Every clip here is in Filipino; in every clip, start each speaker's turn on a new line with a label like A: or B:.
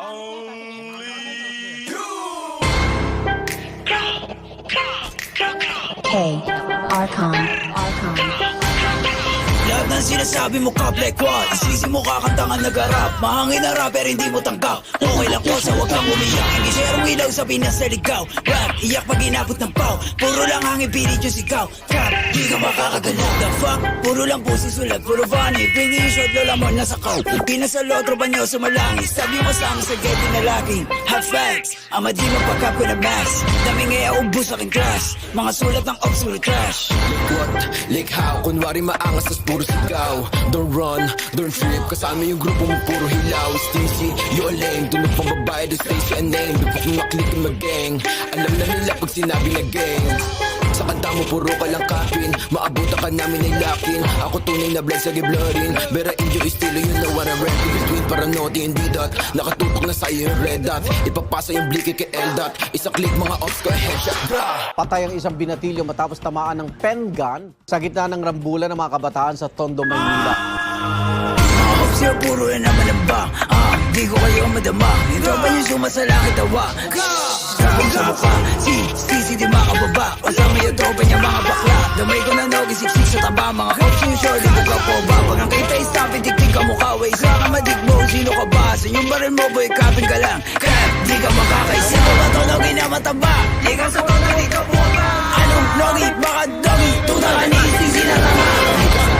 A: K. Archon.
B: Lahat ng sinasabi mo ka black wall, isisi mo kakantangan nag-rap. Mahangin na rapper hindi mo tanggap. Okay lang ko sa wag kang umiyak. Hindi serong ilaw sa Pinas na ligaw. Rap, iyak pag inabot ng pau. Puro lang hangin pilit yung sigaw. Cap, di ka makakagalaw. The fuck, puro lang pusi sulat. Puro funny, bigay yung shot lola mo nasa kaw. Pinasalo, tropa nyo sumalangis. Sabi mo sa amin sa gete na laging hot facts. Ama di magpagkap ko na max. Dami ngaya ubus aking class. Mga sulat ng obsolete trash.
C: What? Like how? Kunwari maangas tas puro sigaw. Don't run, don't trip. Kasama yung grupo mo puro hilaw. Stingy, you a lame. Tunog pang babae, doon Stacy and name. Before kung maklik yung mag-gang. Alam na nila pag sinabi na gang. Sa kanta mo puro ka lang kapin. Maabutan ka namin ay lakin. Ako tunay na blood sa giblorin. Bera inyo estilo, you know what I'm ready. Between paranote and D-dot. Nakatutok na sa'yo yung red dot. Ipapasa yung bliki kay L-dot. Isa click mga ops ko headshot, bra.
D: Patay ang isang binatilyo matapos tamaan ng pen gun sa gitna ng rambulan ng mga kabataan sa Tondo, Maynila.
B: Mga ops yun, puro yan naman ang bang. Di ko kayo madama. Yung tropa yung sumasalangit tawa. Sabong sa mukha, si di makababa. Kasama yung tropa niya mga bakla. Damay ko na nogi, siksik sa taba. Mga ops yung short, hindi ko po ba. Pag ang kita stop, itik-tik ka mukha. Way sa kamadigbo, sino ka ba? Sa yung baril mo, boy, kapin ka lang. Kaya di ka makakaisa. Ito ba to nogi na mataba? Di ka sa tono, di ka buwaba. Anong nogi? Baka dogi? Tuta ka ni sisi na tama.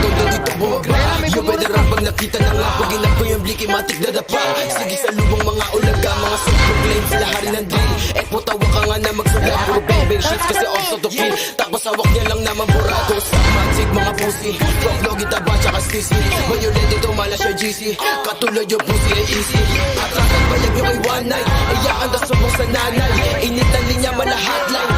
C: Todo dito buwagra. Yung pwede rap pag nakita na nga. Pag inap ko yung bliki, matik na dapa. Sige sa lubong mga ulaga. Mga self-proclaim sila hari ng drill. Putawa ka nga na magsulat. Puro bang shits kasi also to feel. Tapos hawak niya lang naman burado. Sa magic mga pussy. Rock logi taba tsaka stisi. Violent ito mala siya GC. Katulad yung pussy ay easy. Atrasan bayag yung ay one night. Iyakan na subong sa nanay. Initan linya mala hotline.